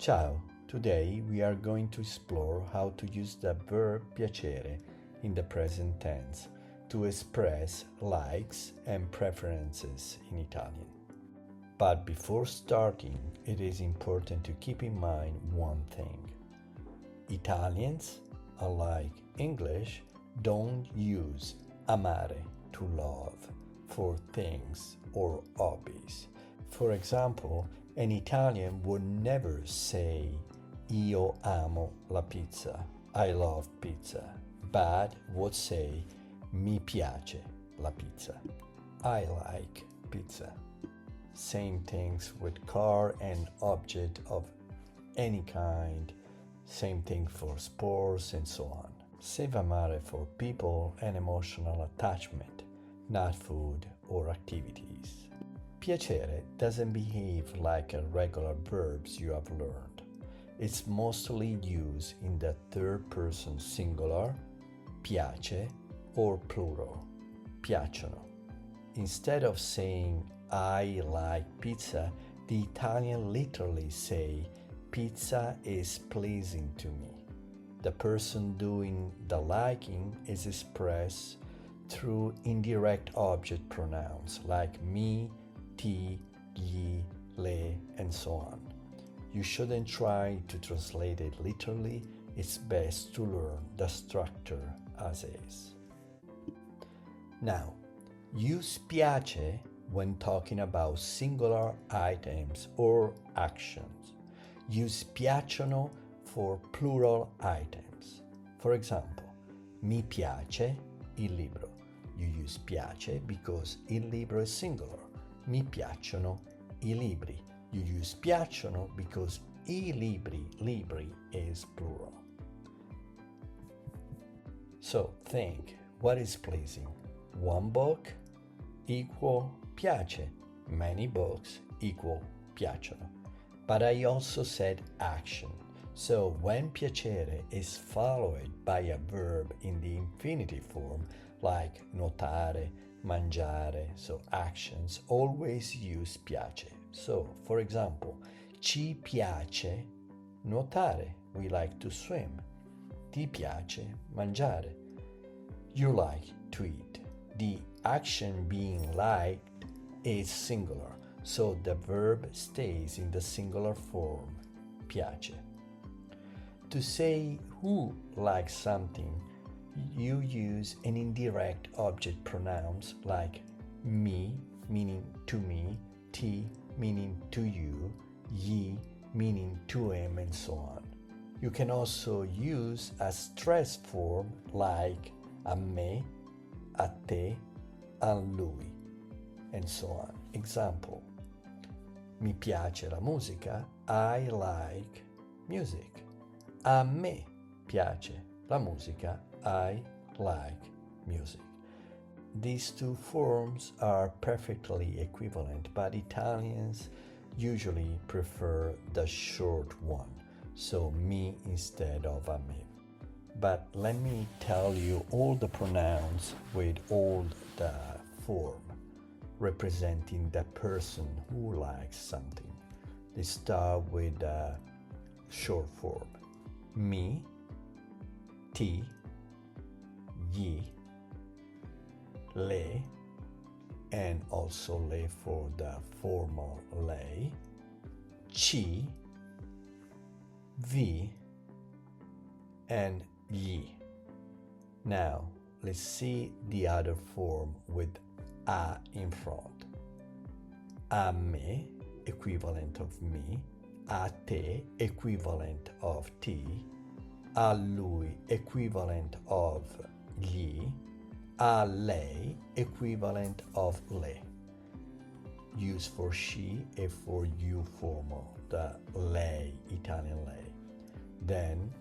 Ciao! Today we are going to explore how to use the verb piacere in the present tense to express likes and preferences in Italian. But before starting, it is important to keep in mind one thing. Italians, unlike English, don't use amare, to love, for things or hobbies. For example, an Italian would never say io amo la pizza, I love pizza, but would say mi piace la pizza, I like pizza. Same things with car and object of any kind, same thing for sports and so on. Save amare for people and emotional attachment, not food or activities. Piacere doesn't behave like regular verbs you have learned. It's mostly used in the third person singular, piace, or plural, piacciono. Instead of saying I like pizza, the Italian literally say pizza is pleasing to me. The person doing the liking is expressed through indirect object pronouns like me, ti, gli, le, and so on. You shouldn't try to translate it literally, it's best to learn the structure as is. Now, use piace when talking about singular items or actions. Use piacciono for plural items. For example, mi piace il libro. You use piace because il libro is singular. Mi piacciono I libri. You use piacciono because I libri is plural. So think, what is pleasing? One book equal piace. Many books equal piacciono. But I also said action. So when piacere is followed by a verb in the infinitive form, like notare, mangiare, so actions, always use piace. So, for example, ci piace nuotare, we like to swim. Ti piace mangiare, you like to eat. The action being liked is singular, so the verb stays in the singular form, piace. To say who likes something, you use an indirect object pronouns like me, meaning to me, ti, meaning to you, ye, meaning to him, and so on. You can also use a stressed form like a me, a te, a lui, and so on. Example, mi piace la musica, I like music. A me piace la musica, I like music. These two forms are perfectly equivalent, but Italians usually prefer the short one, so me instead of a me. But let me tell you all the pronouns with all the form representing the person who likes something. They start with the short form. Mi, ti, gli, le, and also le for the formal lei, ci, vi, and gli. Now, let's see the other form with a in front. A me, equivalent of me, a te, equivalent of ti, a lui, equivalent of gli, a lei, equivalent of le. Use for she and for you formal, the lei, Italian lei. Then,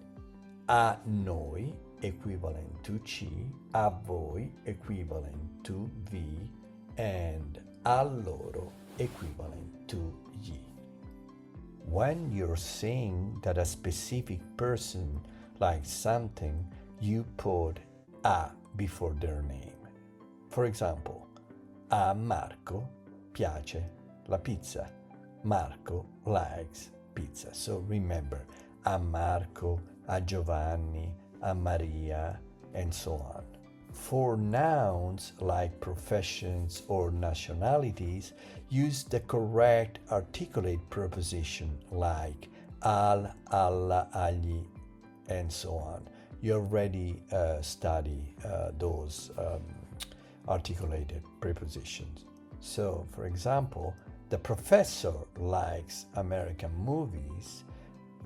a noi, equivalent to ci, a voi, equivalent to vi, and a loro, equivalent to gli. When you're saying that a specific person likes something, you put a before their name. For example, a Marco piace la pizza. Marco likes pizza. So remember, a Marco, a Giovanni, a Maria, and so on. For nouns like professions or nationalities, use the correct articulate preposition like al, alla, agli, and so on. You already study those articulated prepositions. So, for example, the professor likes American movies.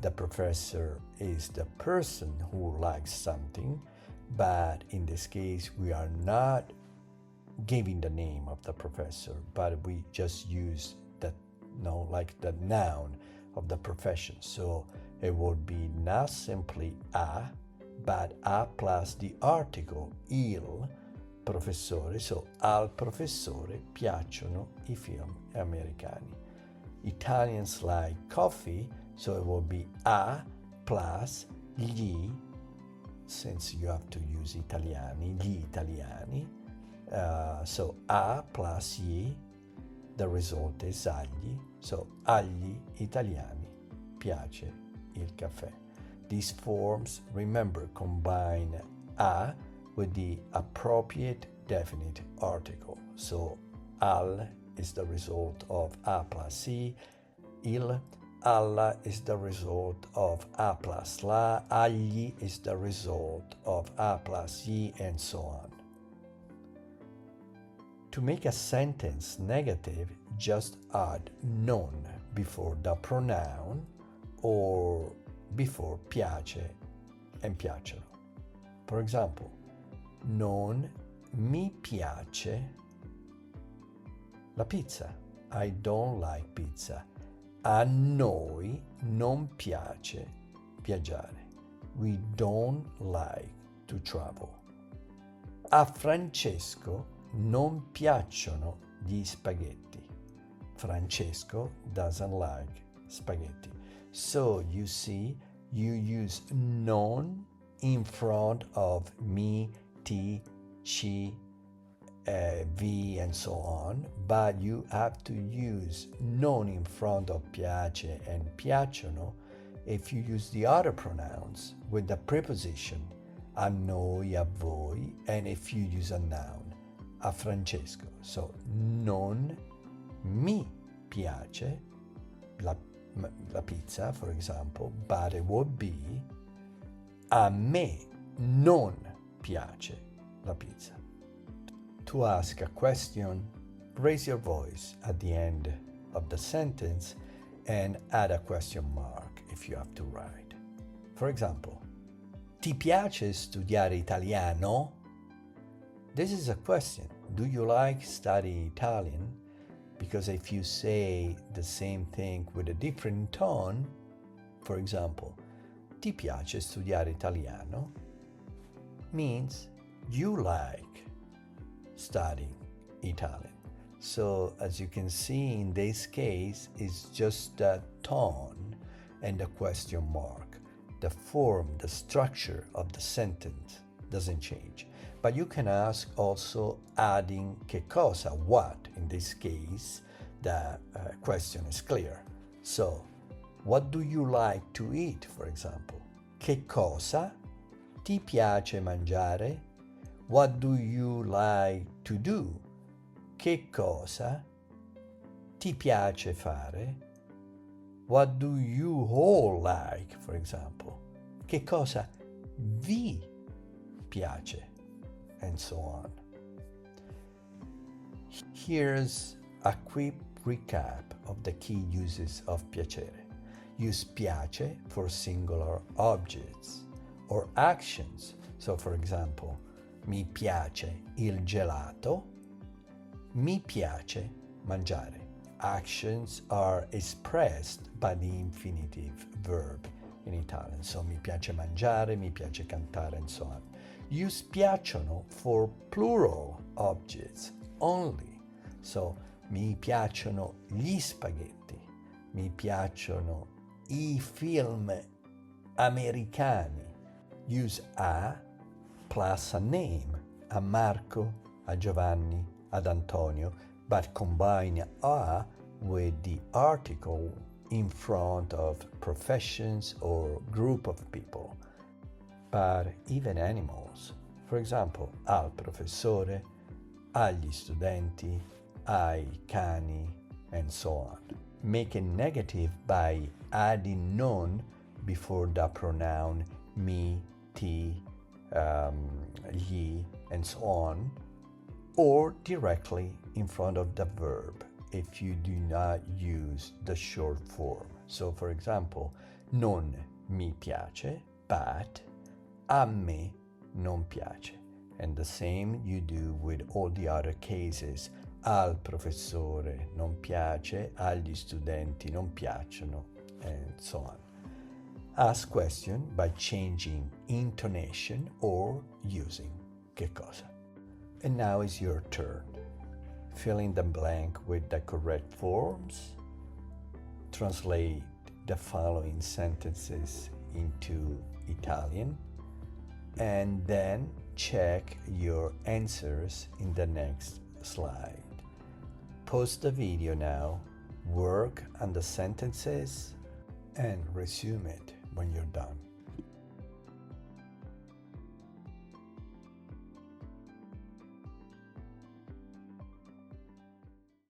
The professor is the person who likes something, but in this case, we are not giving the name of the professor, but we just use the noun of the profession. So it would be not simply a, but a plus the article il professore. So al professore piacciono I film americani. Italians like coffee, so it will be a plus gli, since you have to use italiani, gli italiani. So a plus gli, the result is agli. So agli italiani piace il caffè. These forms, remember, combine a with the appropriate definite article. So al is the result of a plus i, il, alla is the result of a plus la, agli is the result of a plus gli, and so on. To make a sentence negative, just add non before the pronoun or before piace and piacciono. For example, non mi piace la pizza. I don't like pizza. A noi non piace viaggiare. We don't like to travel. A Francesco non piacciono gli spaghetti. Francesco doesn't like spaghetti. So you see, you use non in front of mi, ti, ci, vi, and so on, but you have to use non in front of piace and piacciono if you use the other pronouns with the preposition a noi, a voi, and if you use a noun, a Francesco. So non mi piace la pizza, for example, but it would be a me non piace la pizza. To ask a question, raise your voice at the end of the sentence and add a question mark if you have to write. For example, ti piace studiare italiano? This is a question. Do you like studying Italian? Because if you say the same thing with a different tone, for example, ti piace studiare italiano, means you like studying Italian. So as you can see in this case, it's just the tone and the question mark. The form, the structure of the sentence doesn't change. But you can ask also adding che cosa, what. In this case, the question is clear. So, what do you like to eat, for example? Che cosa ti piace mangiare? What do you like to do? Che cosa ti piace fare? What do you all like, for example? Che cosa vi piace? And so on. Here's a quick recap of the key uses of piacere. Use piace for singular objects or actions. So, for example, mi piace il gelato, mi piace mangiare. Actions are expressed by the infinitive verb in Italian. So, mi piace mangiare, mi piace cantare, and so on. Use piacciono for plural objects only. So, mi piacciono gli spaghetti, mi piacciono I film americani. Use a plus a name, a Marco, a Giovanni, ad Antonio, but combine a with the article in front of professions or group of people, but even animals. For example, al professore, agli studenti, ai cani, and so on. Make it negative by adding non before the pronoun mi, ti, gli, and so on, or directly in front of the verb if you do not use the short form. So, for example, non mi piace, but a me non piace. And the same you do with all the other cases. Al professore non piace, agli studenti non piacciono, and so on. Ask question by changing intonation or using che cosa. And now is your turn. Fill in the blank with the correct forms. Translate the following sentences into Italian. And then check your answers in the next slide. Pause the video now, work on the sentences, and resume it when you're done.